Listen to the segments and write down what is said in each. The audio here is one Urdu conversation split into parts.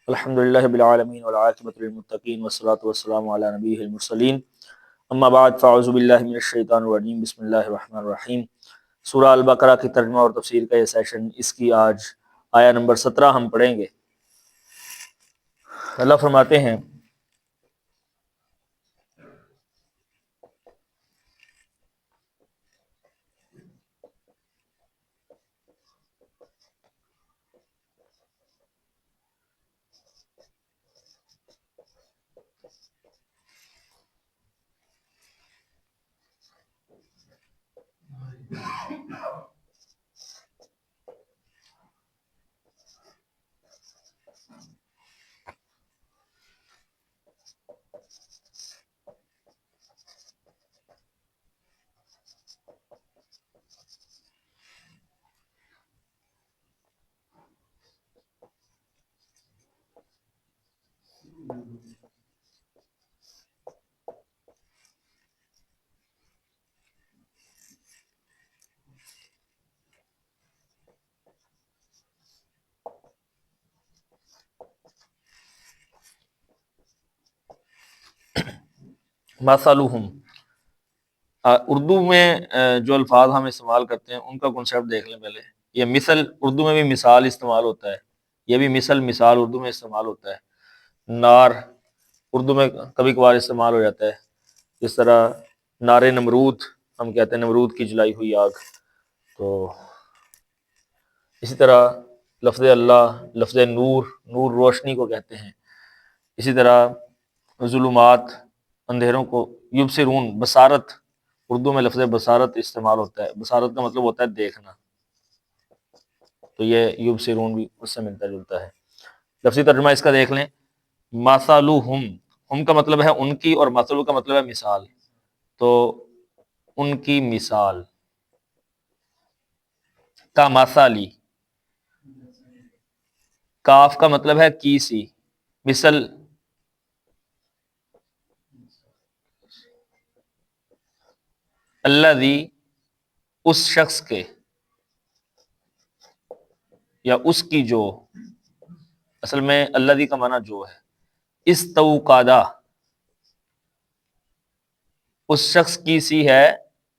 الحمدللہ رب العالمین والعاقبۃ للمتقین والصلاۃ والسلام علی نبیہ المرسلین اما بعد فاعوذ باللہ من الشیطان الرجیم بسم اللہ الرحمن الرحیم۔ سورہ البقرہ کی ترجمہ اور تفسیر کا یہ سیشن، اس کی آج آیا نمبر 17 ہم پڑھیں گے۔ اللہ فرماتے ہیں مثلہم، اردو میں جو الفاظ ہم استعمال کرتے ہیں ان کا کنسیپٹ دیکھ لیں پہلے۔ یہ مثل اردو میں بھی مثال استعمال ہوتا ہے، یہ بھی مثال اردو میں استعمال ہوتا ہے۔ نار اردو میں کبھی کبھار استعمال ہو جاتا ہے، جس طرح نار نمرود ہم کہتے ہیں، نمرود کی جلائی ہوئی آگ۔ تو اسی طرح لفظ اللہ، لفظ نور، نور روشنی کو کہتے ہیں۔ اسی طرح ظلمات، اندھیروں کو، یبصرون بصارت، اردو میں لفظ بصارت استعمال ہوتا ہے۔ بصارت کا مطلب ہوتا ہے دیکھنا، تو یہ یبصرون بھی اس سے ملتا جلتا ہے۔ لفظی ترجمہ اس کا دیکھ لیں، مثلہم، ہم کا مطلب ہے ان کی، اور مثل کا مطلب ہے مثال، تو ان کی مثال۔ کا مثالی، کاف کا مطلب ہے کی سی، مثل الذی، اس شخص کے، یا اس کی جو، اصل میں الذی کا معنی جو ہے۔ استوقادہ، اس شخص کی سی ہے،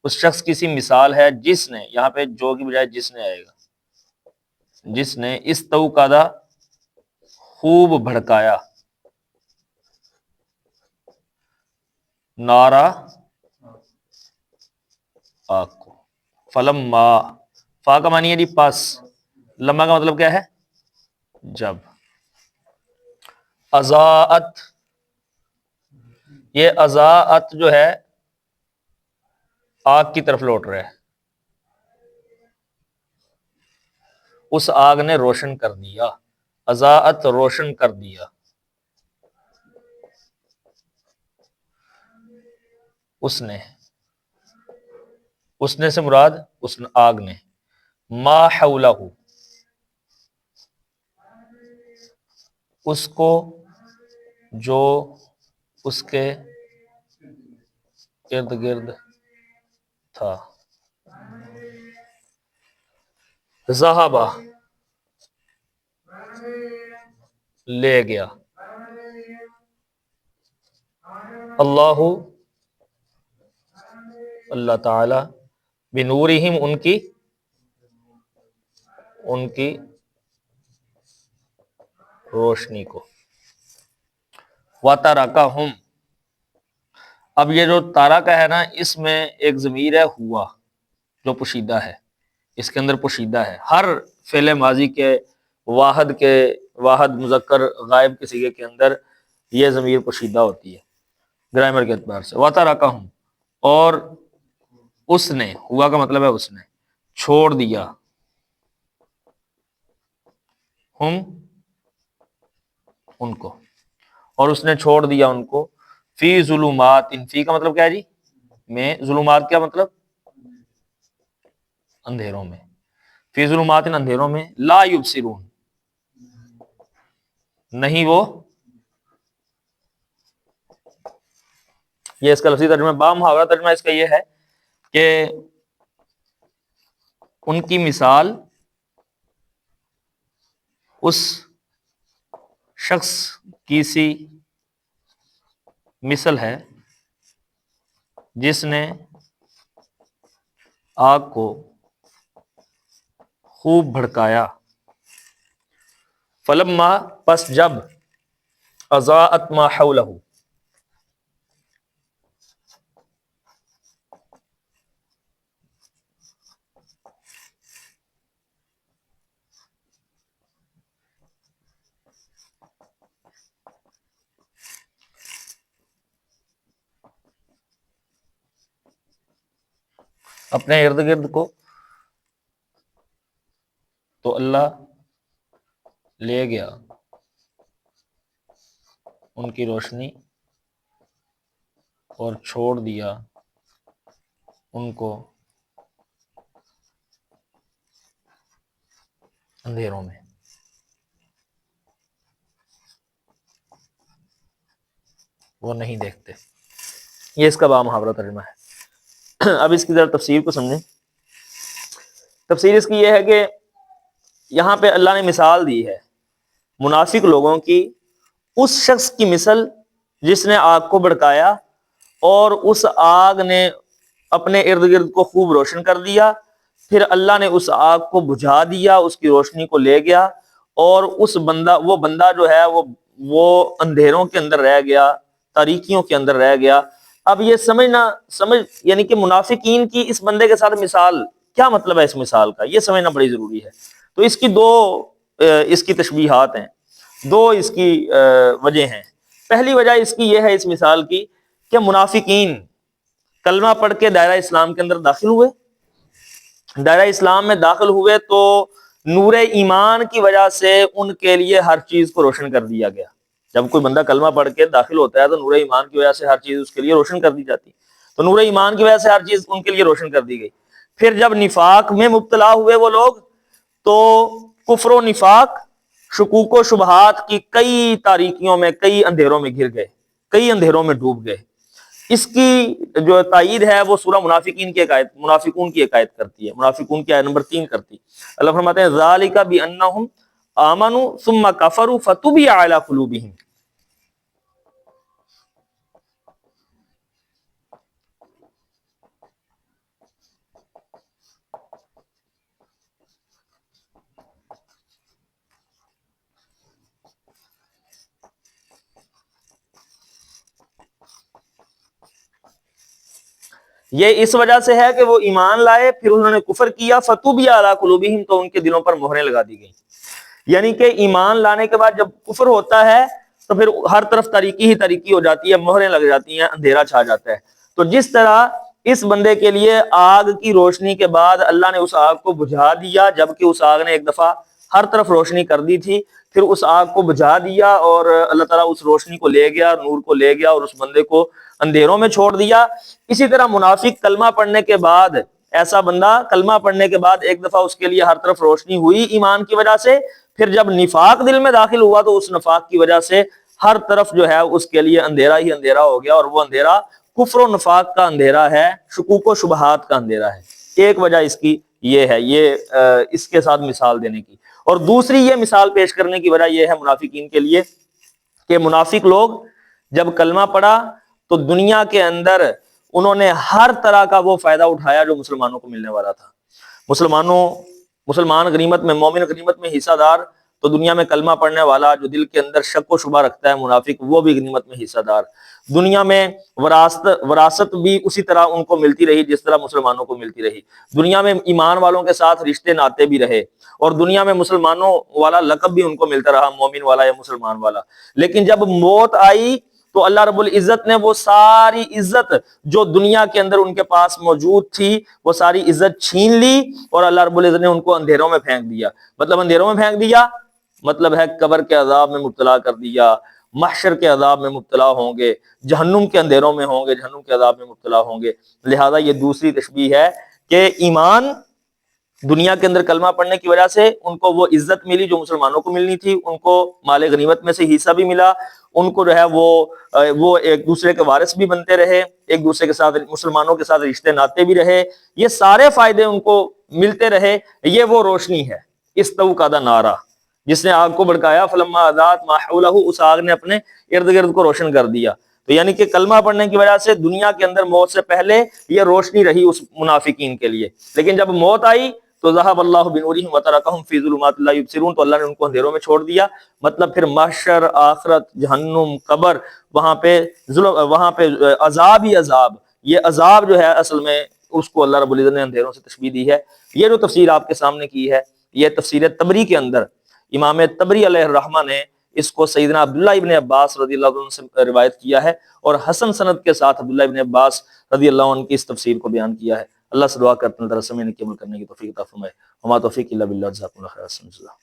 اس شخص کی سی مثال ہے جس نے، یہاں پہ جو کی بجائے جس نے آئے گا، جس نے استوقادہ خوب بھڑکایا، نارا آگ کو۔ فلما، فا کا معنی ہے جی پس، لما کا مطلب کیا ہے؟ جب۔ اضاءت، یہ اضاءت جو ہے آگ کی طرف لوٹ رہا ہے، اس آگ نے روشن کر دیا، اضاءت روشن کر دیا، اس نے سے مراد اس آگ نے، ما حولہ، اس کو جو اس کے ارد گرد تھا۔ ذہبہ، لے گیا، اللہ، اللہ تعالی، بنورہم، ان کی روشنی کو۔ وَتَرَکَہُمْ، اب یہ جو تارا کا ہے نا، اس میں ایک ضمیر ہے ہوا، جو پوشیدہ ہے، اس کے اندر پوشیدہ ہے۔ ہر فعل ماضی کے واحد مذکر غائب کے صیغے کے اندر یہ ضمیر پوشیدہ ہوتی ہے گرامر کے اعتبار سے۔ وَتَرَکَہُمْ، اور اس نے، ہوا کا مطلب ہے اس نے، چھوڑ دیا، ہم، ان کو، اور اس نے چھوڑ دیا ان کو، فی ظلمات، فی کا مطلب کیا ہے جی؟ میں، ظلمات کیا مطلب؟ اندھیروں میں، فی ظلمات، اندھیروں میں، لا یبصرون، نہیں وہ، یہ اس کا لفظی ترجمہ۔ با محاورہ ترجمہ اس کا یہ ہے کہ ان کی مثال اس شخص کی سی مثل ہے جس نے آگ کو خوب بھڑکایا، فلما پس جب اضاءت ما حولہ اپنے ارد گرد کو، تو اللہ لے گیا ان کی روشنی اور چھوڑ دیا ان کو اندھیروں میں۔ وہ نہیں دیکھتے۔ یہ اس کا بامحاورہ ترجمہ ہے۔ اب اس کی ذرا تفسیر کو سمجھیں۔ تفسیر اس کی یہ ہے کہ یہاں پہ اللہ نے مثال دی ہے منافق لوگوں کی، اس شخص کی مثل جس نے آگ کو بھڑکایا اور اس آگ نے اپنے ارد گرد کو خوب روشن کر دیا، پھر اللہ نے اس آگ کو بجھا دیا، اس کی روشنی کو لے گیا، اور وہ بندہ جو ہے وہ اندھیروں کے اندر رہ گیا، تاریکیوں کے اندر رہ گیا۔ اب یہ سمجھ یعنی کہ منافقین کی اس بندے کے ساتھ مثال، کیا مطلب ہے اس مثال کا، یہ سمجھنا بڑی ضروری ہے۔ تو اس کی دو اس کی تشبیہات ہیں، دو اس کی وجہ ہیں۔ پہلی وجہ اس کی یہ ہے اس مثال کی کہ منافقین کلمہ پڑھ کے دائرہ اسلام کے اندر داخل ہوئے، دائرہ اسلام میں داخل ہوئے تو نور ایمان کی وجہ سے ان کے لیے ہر چیز کو روشن کر دیا گیا۔ جب کوئی بندہ کلمہ پڑھ کے داخل ہوتا ہے تو نور ایمان کی وجہ سے ہر چیز اس کے لیے روشن کر دی جاتی، تو نور ایمان کی وجہ سے ہر چیز ان کے لیے روشن کر دی گئی۔ پھر جب نفاق میں مبتلا ہوئے وہ لوگ، تو کفر و نفاق، شکوک و شبہات کی کئی تاریکیوں میں، کئی اندھیروں میں گر گئے، کئی اندھیروں میں ڈوب گئے۔ اس کی جو تائید ہے وہ سورہ منافقون کی ایک آیت کرتی ہے، منافقون کی آیت نمبر 3 کرتی ہے۔ اللہ فرماتے ہیں ذالک بانہم آمنوا ثم کفروا فتبع علی قلوبہم۔ یہ اس وجہ سے ہے کہ وہ ایمان لائے، پھر انہوں نے کفر کیا، فتوبیا علی قلوبہم، تو ان کے دلوں پر مہریں لگا دی گئیں۔ یعنی کہ ایمان لانے کے بعد جب کفر ہوتا ہے تو پھر ہر طرف تاریکی ہی تاریکی ہو جاتی ہے، مہریں لگ جاتی ہیں، اندھیرا چھا جاتا ہے۔ تو جس طرح اس بندے کے لیے آگ کی روشنی کے بعد اللہ نے اس آگ کو بجھا دیا، جبکہ اس آگ نے ایک دفعہ ہر طرف روشنی کر دی تھی، پھر اس آگ کو بجھا دیا اور اللہ تعالیٰ اس روشنی کو لے گیا، نور کو لے گیا اور اس بندے کو اندھیروں میں چھوڑ دیا۔ اسی طرح منافق کلمہ پڑھنے کے بعد، ایسا بندہ کلمہ پڑھنے کے بعد ایک دفعہ اس کے لیے ہر طرف روشنی ہوئی ایمان کی وجہ سے، پھر جب نفاق دل میں داخل ہوا تو اس نفاق کی وجہ سے ہر طرف جو ہے اس کے لیے اندھیرا ہی اندھیرا ہو گیا، اور وہ اندھیرا کفر و نفاق کا اندھیرا ہے، شکوک و شبہات کا اندھیرا ہے۔ ایک وجہ اس کی یہ ہے، یہ اس کے ساتھ مثال دینے کی۔ اور دوسری یہ مثال پیش کرنے کی وجہ یہ ہے منافقین کے لیے کہ منافق لوگ جب کلمہ پڑھا تو دنیا کے اندر انہوں نے ہر طرح کا وہ فائدہ اٹھایا جو مسلمانوں کو ملنے والا تھا۔ مسلمان غنیمت میں، مومن غنیمت میں حصہ دار، تو دنیا میں کلمہ پڑھنے والا جو دل کے اندر شک و شبہ رکھتا ہے منافق، وہ بھی غنیمت میں حصہ دار۔ دنیا میں وراثت بھی اسی طرح ان کو ملتی رہی جس طرح مسلمانوں کو ملتی رہی۔ دنیا میں ایمان والوں کے ساتھ رشتے ناتے بھی رہے، اور دنیا میں مسلمانوں والا لقب بھی ان کو ملتا رہا، مومن والا یا مسلمان والا۔ لیکن جب موت آئی تو اللہ رب العزت نے وہ ساری عزت جو دنیا کے اندر ان کے پاس موجود تھی، وہ ساری عزت چھین لی، اور اللہ رب العزت نے ان کو اندھیروں میں پھینک دیا۔ مطلب اندھیروں میں پھینک دیا مطلب ہے قبر کے عذاب میں مبتلا کر دیا، محشر کے عذاب میں مبتلا ہوں گے، جہنم کے اندھیروں میں ہوں گے، جہنم کے عذاب میں مبتلا ہوں گے۔ لہذا یہ دوسری تشبیہ ہے کہ ایمان، دنیا کے اندر کلمہ پڑھنے کی وجہ سے ان کو وہ عزت ملی جو مسلمانوں کو ملنی تھی، ان کو مال غنیمت میں سے حصہ بھی ملا، ان کو جو ہے وہ ایک دوسرے کے وارث بھی بنتے رہے، ایک دوسرے کے ساتھ، مسلمانوں کے ساتھ رشتے ناتے بھی رہے، یہ سارے فائدے ان کو ملتے رہے۔ یہ وہ روشنی ہے، استوقد نارا، جس نے آگ کو بھڑکایا، فلما اضاءت ما حولہ، اس آگ نے اپنے ارد گرد کو روشن کر دیا۔ تو یعنی کہ کلمہ پڑھنے کی وجہ سے دنیا کے اندر موت سے پہلے یہ روشنی رہی اس منافقین کے لیے، لیکن جب موت آئی تو ذهب اللہ بنورہم وترکہم فی ظلمات لا یبصرون، تو اللہ نے ان کو اندھیروں میں چھوڑ دیا۔ مطلب پھر محشر، آخرت، جہنم، قبر، وہاں پہ عذاب ہی عذاب، یہ عذاب جو ہے اصل میں اس کو اللہ رب العزت نے اندھیروں سے تشبیہ دی ہے۔ یہ جو تفسیر آپ کے سامنے کی ہے، یہ تفسیر تبری کے اندر امام تبری علیہ الرحمہ نے اس کو سیدنا عبداللہ ابن عباس رضی اللہ عنہ سے روایت کیا ہے، اور حسن سند کے ساتھ عبداللہ ابن عباس رضی اللہ عنہ کی اس تفسیر کو بیان کیا ہے۔ اللہ سے دعا کرتے ہیں اللہ تعالیٰ سمجھنے کی عمل کرنے کی توفیق عطا فرمائے۔ وما توفیق الا باللہ، جزاکم اللہ خیر۔